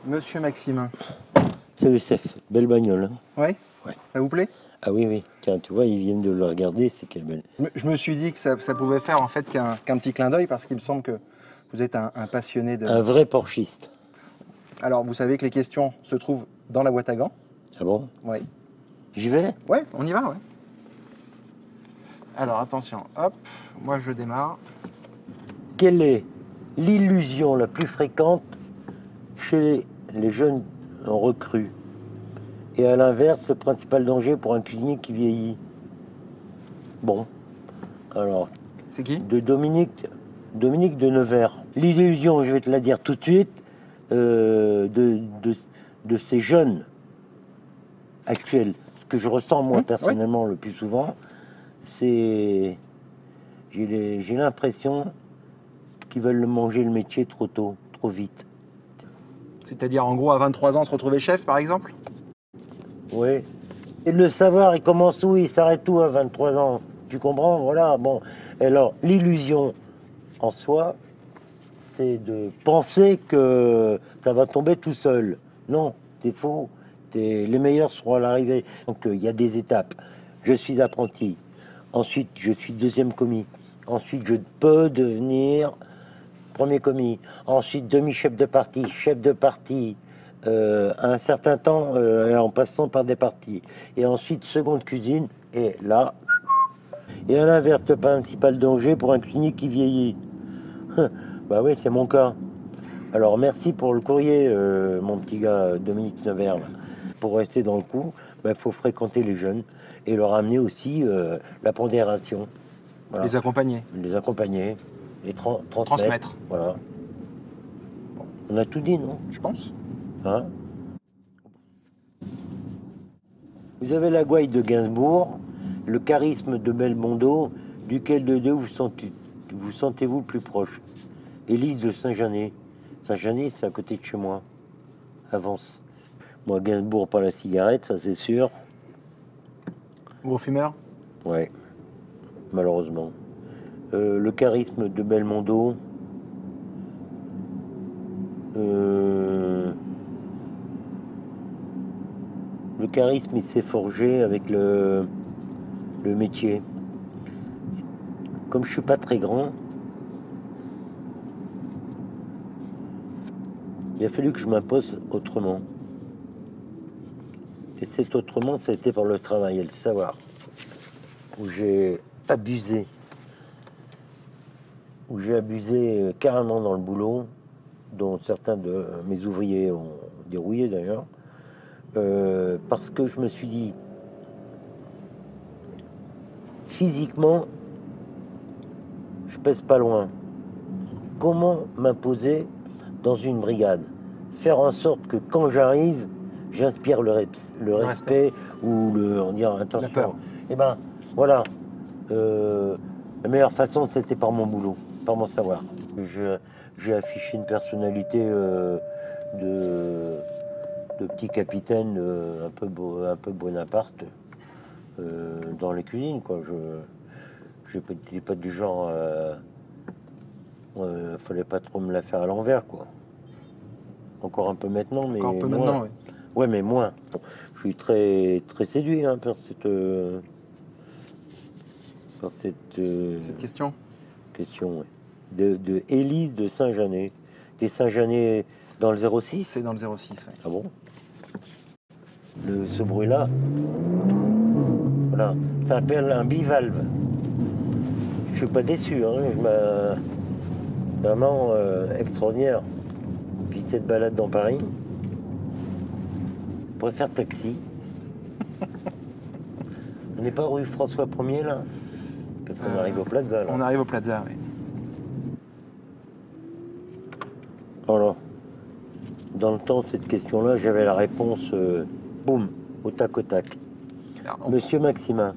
Monsieur Maximin. C'est le CEF, belle bagnole. Hein. Ouais. Ouais. Ça vous plaît? Ah oui, oui. Tiens, tu vois, ils viennent de le regarder, c'est quelle belle. Je me suis dit que ça pouvait faire en fait qu'un petit clin d'œil parce qu'il me semble que vous êtes un passionné de... Un vrai porchiste. Alors, vous savez que les questions se trouvent dans la boîte à gants. Ah bon? Oui. J'y vais? Ouais, on y va, ouais. Alors, attention, hop, moi je démarre. Quelle est l'illusion la plus fréquente chez les jeunes recrues? Et à l'inverse, le principal danger pour un cuisinier qui vieillit? Bon, alors, C'est qui? de Dominique de Nevers. L'illusion, je vais te la dire tout de suite, de ces jeunes actuels, ce que je ressens moi personnellement le plus souvent, c'est j'ai l'impression qu'ils veulent manger le métier trop tôt, trop vite. C'est-à-dire, en gros, à 23 ans, se retrouver chef, par exemple? Oui. Et le savoir, il commence où, il s'arrête où à 23 ans? Tu comprends? Voilà, bon. Alors, l'illusion en soi, c'est de penser que ça va tomber tout seul. Non, t'es faux. Les meilleurs seront à l'arrivée. Donc, il y a des étapes. Je suis apprenti. Ensuite, je suis deuxième commis. Ensuite, je peux devenir premier commis. Ensuite, demi-chef de parti, chef de parti, un certain temps en passant par des partis. Et ensuite, seconde cuisine. Et là, et à l'inverse, le principal danger pour un cuisinier qui vieillit. Bah oui, c'est mon cas. Alors, merci pour le courrier, mon petit gars Dominique Nevers. Pour rester dans le coup, il faut fréquenter les jeunes et leur amener aussi la pondération. Voilà. Les accompagner. Les accompagner, les transmettre. Voilà. Bon. On a tout dit, non? Je pense. Hein? Vous avez la gouaille de Gainsbourg, le charisme de Belmondo, duquel de deux vous sentez-vous le plus proche? Élise de Saint-Janet. Saint-Janet, c'est à côté de chez moi. Avance. Moi, Gainsbourg, pas la cigarette, ça c'est sûr. Gros fumeur? Ouais, malheureusement. Le charisme de Belmondo. Le charisme, il s'est forgé avec le métier. Comme je suis pas très grand, il a fallu que je m'impose autrement. Et cet autrement, ça a été par le travail et le savoir. Où j'ai abusé. Où j'ai abusé carrément dans le boulot, dont certains de mes ouvriers ont dérouillé d'ailleurs. Parce que je me suis dit, physiquement, je pèse pas loin. Comment m'imposer dans une brigade? Faire en sorte que quand j'arrive, j'inspire le respect ou on dirait attention. La peur. Et ben voilà. La meilleure façon, c'était par mon boulot, par mon savoir. J'ai affiché une personnalité de petit capitaine un peu Bonaparte dans les cuisines, quoi. Je n'étais pas du genre fallait pas trop me la faire à l'envers, quoi. Encore un peu maintenant, mais Encore un peu moins. maintenant, oui. Ouais, mais moins. Bon, je suis très séduit par cette question. Ouais. De Élise de Saint-Janet. T'es Saint-Janet dans le 06? C'est dans le 06, ouais. Ah bon? Ce bruit-là, voilà, ça s'appelle un bivalve. Je suis pas déçu, hein. Vraiment extraordinaire. Puis cette balade dans Paris, je préfère taxi. On n'est pas rue François 1er là? Parce qu'on arrive au Plaza là. On arrive au Plaza, oui. Voilà. Dans le temps, cette question-là, j'avais la réponse, boum, au tac au tac. Alors, Monsieur Maximin,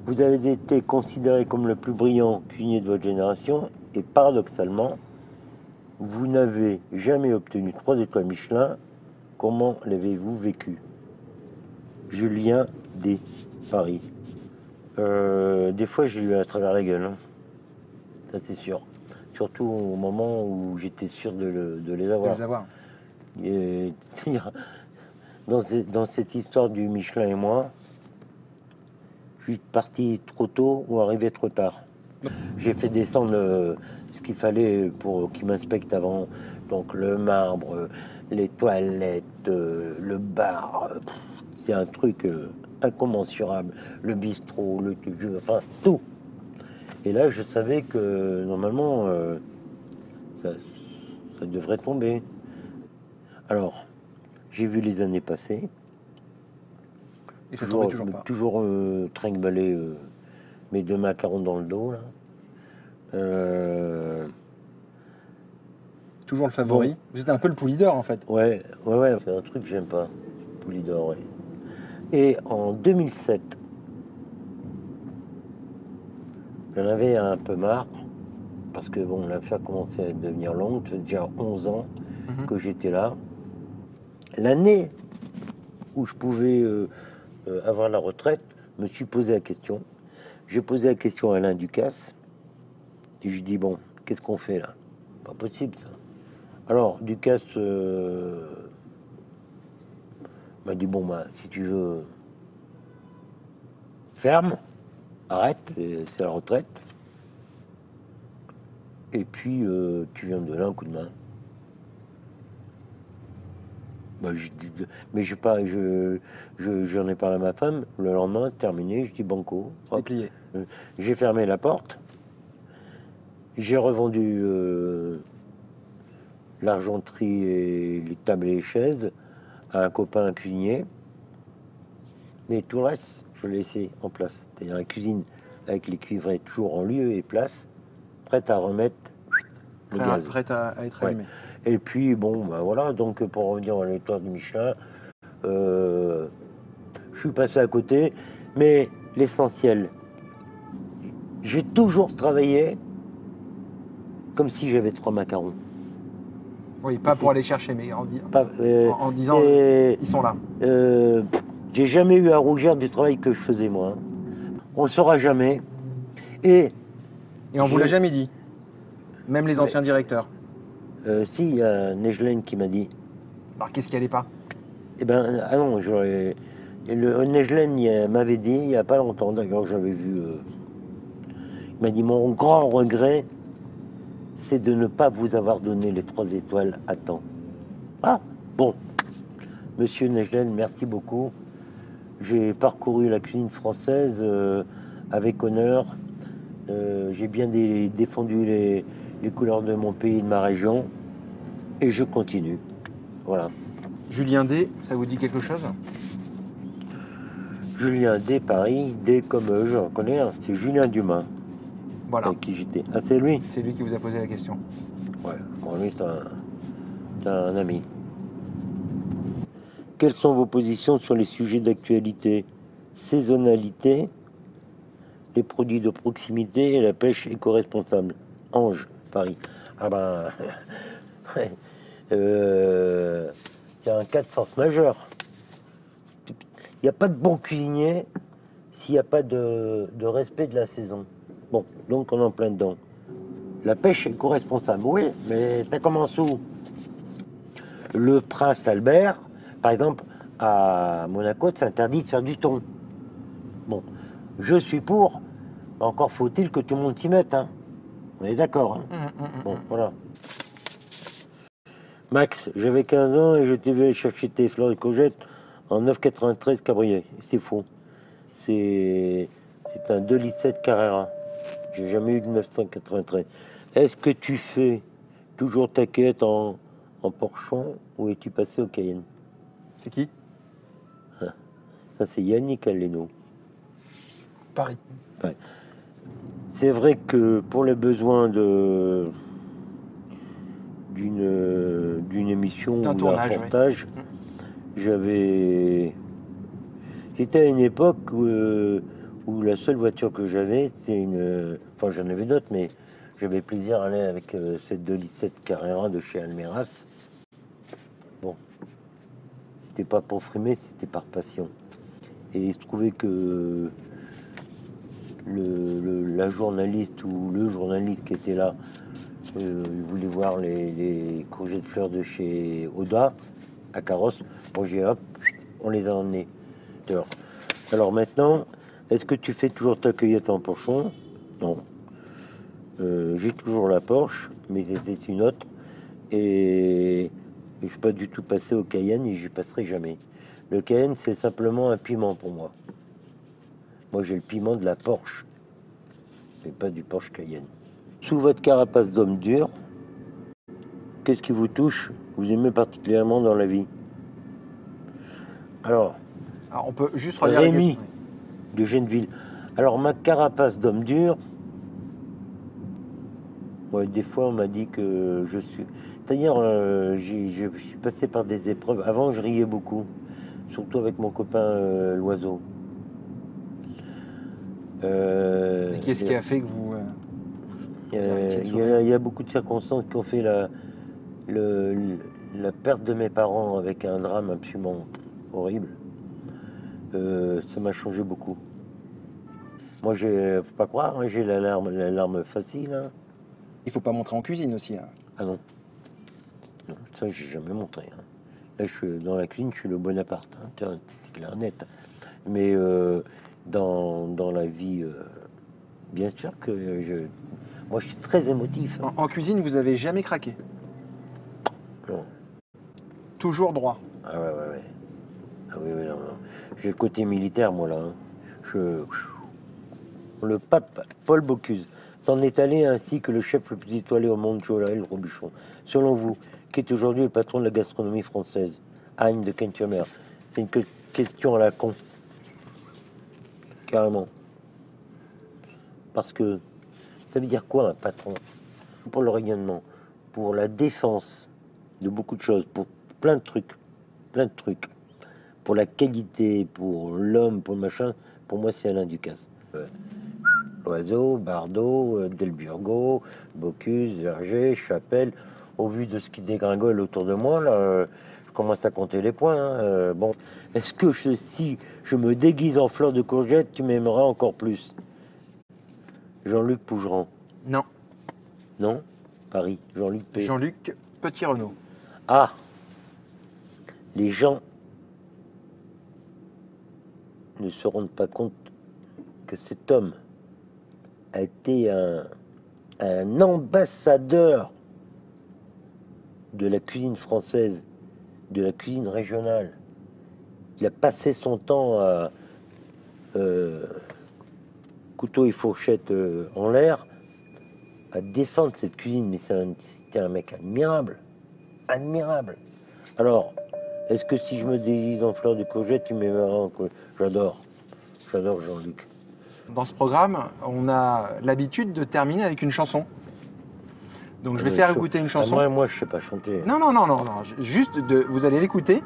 vous avez été considéré comme le plus brillant cuisinier de votre génération et paradoxalement, vous n'avez jamais obtenu 3 étoiles Michelin. Comment l'avez-vous vécu? Julien D. Paris. Des fois, j'ai eu à travers la gueule. Hein. Ça, c'est sûr. Surtout au moment où j'étais sûr de les avoir. Et, dans cette histoire du Michelin et moi, je suis parti trop tôt ou arrivé trop tard. J'ai fait descendre ce qu'il fallait pour qu'ils m'inspectent avant. Donc le marbre, les toilettes, le bar, c'est un truc incommensurable. Le bistrot, enfin tout. Et là, je savais que normalement, ça devrait tomber. Alors, j'ai vu les années passer. Et ça tombait toujours pas. Toujours trinque-baller mes 2 macarons dans le dos, là. Toujours le favori. Bon. Vous êtes un peu le poulidor, en fait. Ouais. C'est un truc que j'aime pas. Poulidor, ouais. Et en 2007, j'en avais un peu marre, parce que bon, l'affaire commençait à devenir longue. Ça fait déjà 11 ans que j'étais là. L'année où je pouvais avoir la retraite, je me suis posé la question. J'ai posé la question à Alain Ducasse. Et je lui dis, bon, qu'est-ce qu'on fait là? Pas possible, ça. Alors, Ducasse m'a dit, bon, bah, si tu veux, ferme, arrête, c'est la retraite. Et puis, tu viens me donner un coup de main. Bah, mais j'en ai parlé à ma femme. Le lendemain, terminé, je dis banco. C'est plié. J'ai fermé la porte. J'ai revendu l'argenterie et les tables et les chaises à un copain cuisinier. Mais tout le reste, je l'ai laissé en place. C'est-à-dire la cuisine avec les cuivrés toujours en lieu et place, prête à remettre le gaz. Prête à être allumée. Et puis, bon, ben voilà, donc pour revenir à l'étoile du Michelin, je suis passé à côté, mais l'essentiel, j'ai toujours travaillé comme si j'avais 3 macarons. Oui, pas pour aller chercher, mais en disant, ils sont là. J'ai jamais eu à rougir du travail que je faisais, moi. On ne saura jamais. Et on vous l'a jamais dit, même les anciens directeurs. Si, il y a Nejlen qui m'a dit. Alors, qu'est-ce qui allait pas? Eh ben, ah non, le Nejlen m'avait dit, il n'y a pas longtemps, d'ailleurs, j'avais vu. Il m'a dit, mon grand regret, c'est de ne pas vous avoir donné les 3 étoiles à temps. Ah, bon. Monsieur Nejlen, merci beaucoup. J'ai parcouru la cuisine française avec honneur. J'ai bien défendu les couleurs de mon pays et de ma région. Et je continue. Voilà. Julien D, ça vous dit quelque chose? Julien D, Paris. D comme je reconnais, hein, c'est Julien Dumas. Voilà. Avec qui j'étais. Ah, c'est lui? C'est lui qui vous a posé la question. Ouais, bon, lui, c'est un ami. Quelles sont vos positions sur les sujets d'actualité? Saisonnalité, les produits de proximité et la pêche éco-responsable. Ange, Paris. Ah ben, y a un cas de force majeure. Il n'y a pas de bon cuisinier s'il n'y a pas de respect de la saison. Bon, donc on est en plein dedans. La pêche éco-responsable, oui, mais ça commence où? Le prince Albert, par exemple, à Monaco, c'est interdit de faire du thon. Bon, je suis pour. Encore faut-il que tout le monde s'y mette. Hein. On est d'accord. Hein. Bon, voilà. Max, j'avais 15 ans et je t'ai vu aller chercher tes fleurs de courgettes en 9,93 Cabrier. C'est faux. C'est un 2,7 litres Carrera. J'ai jamais eu de 993. Est-ce que tu fais toujours ta quête en porchon ou es-tu passé au Cayenne? C'est qui? Ça, c'est Yannick Aleno. Paris. Ouais. C'est vrai que pour les besoins d'une émission ou d'un reportage, j'étais à une époque où la seule voiture que j'avais, c'était enfin, j'en avais d'autres, mais j'avais plaisir à aller avec cette 2,7 litres Carrera de chez Almeras. Bon, c'était pas pour frimer, c'était par passion. Et il se trouvait que la journaliste ou le journaliste qui était là Ils voulaient voir les courgettes fleurs de chez Oda, à Carrosse. Bon, j'ai hop, on les a emmenés dehors. Alors maintenant, est-ce que tu fais toujours ta cueillette en porchon? Non. J'ai toujours la Porsche, mais c'est une autre. Et je ne suis pas du tout passé au Cayenne et j'y passerai jamais. Le Cayenne, c'est simplement un piment pour moi. Moi, j'ai le piment de la Porsche, mais pas du Porsche Cayenne. Sous votre carapace d'homme dur, qu'est-ce qui vous touche, vous aimez particulièrement dans la vie? Alors, on peut juste relire la Rémi question. de Genneville. Alors, ma carapace d'homme dur, ouais, des fois, on m'a dit que je suis... C'est-à-dire, je suis passé par des épreuves. Avant, je riais beaucoup, surtout avec mon copain l'oiseau. Et qu'est-ce qui a fait que vous... Il y a beaucoup de circonstances qui ont fait la perte de mes parents avec un drame absolument horrible. Ça m'a changé beaucoup. Moi, faut pas croire, hein, j'ai la larme facile. Hein. Il faut pas montrer en cuisine aussi. Hein. Ah non. Non, ça, j'ai jamais montré. Hein. Là, je suis dans la cuisine, je suis le Bonaparte. Hein. C'est clair net. Mais dans la vie, bien sûr que moi, je suis très émotif. Hein. En cuisine, vous avez jamais craqué? Non. Toujours droit? Ah ouais. Ah oui, non. J'ai le côté militaire, moi, là. Hein. Le pape Paul Bocuse s'en est allé ainsi que le chef le plus étoilé au monde, Joël Robuchon. Selon vous, qui est aujourd'hui le patron de la gastronomie française? Anne de Kentumer. C'est une question à la con. Carrément. Parce que ça veut dire quoi un patron? Pour le rayonnement, pour la défense de beaucoup de choses, pour plein de trucs. Pour la qualité, pour l'homme, pour le machin, pour moi c'est Alain Ducasse. Loiseau, Bardot, Delburgo, Bocuse, Verger, Chapelle. Au vu de ce qui dégringole autour de moi, là, je commence à compter les points. Hein. Bon, est-ce que si je me déguise en fleur de courgette, tu m'aimeras encore plus? Jean-Luc Pougeran. Non. Non? Paris. Jean-Luc P. Jean-Luc Petit-Renaud. Ah! Les gens ne se rendent pas compte que cet homme a été un ambassadeur de la cuisine française, de la cuisine régionale. Il a passé son temps à couteau et fourchette en l'air à défendre cette cuisine, mais c'est un mec admirable. Alors, est-ce que si je me déguise en fleur de courgette, tu m'aimeras? J'adore Jean-Luc. Dans ce programme, on a l'habitude de terminer avec une chanson. Donc je vais faire écouter une chanson. Moi, je sais pas chanter. Non. Juste, vous allez l'écouter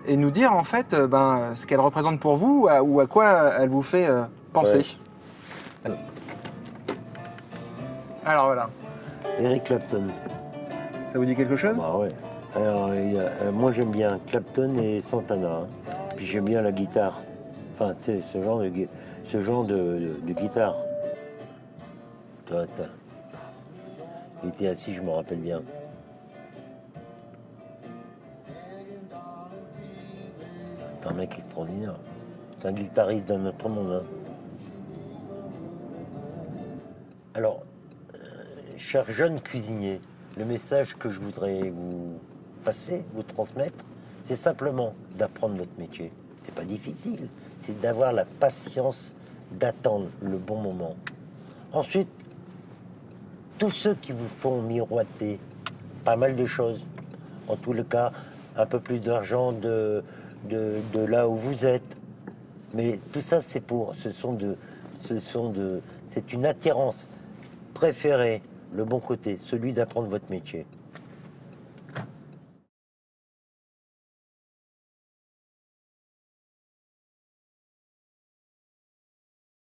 et nous dire en fait ce qu'elle représente pour vous ou à quoi elle vous fait penser. Ouais. Alors voilà. Eric Clapton. Ça vous dit quelque chose? Bah ouais. Alors, moi j'aime bien Clapton et Santana. Hein. Puis j'aime bien la guitare. Enfin, tu sais, ce genre de guitare. Il était assis, je me rappelle bien. C'est un mec extraordinaire. C'est un guitariste d'un autre monde. Hein. Alors, cher jeune cuisinier, le message que je voudrais vous passer, vous transmettre, c'est simplement d'apprendre votre métier. C'est pas difficile, c'est d'avoir la patience d'attendre le bon moment. Ensuite, tous ceux qui vous font miroiter pas mal de choses, en tous les cas, un peu plus d'argent de là où vous êtes, mais tout ça c'est une attirance. Préférez le bon côté, celui d'apprendre votre métier.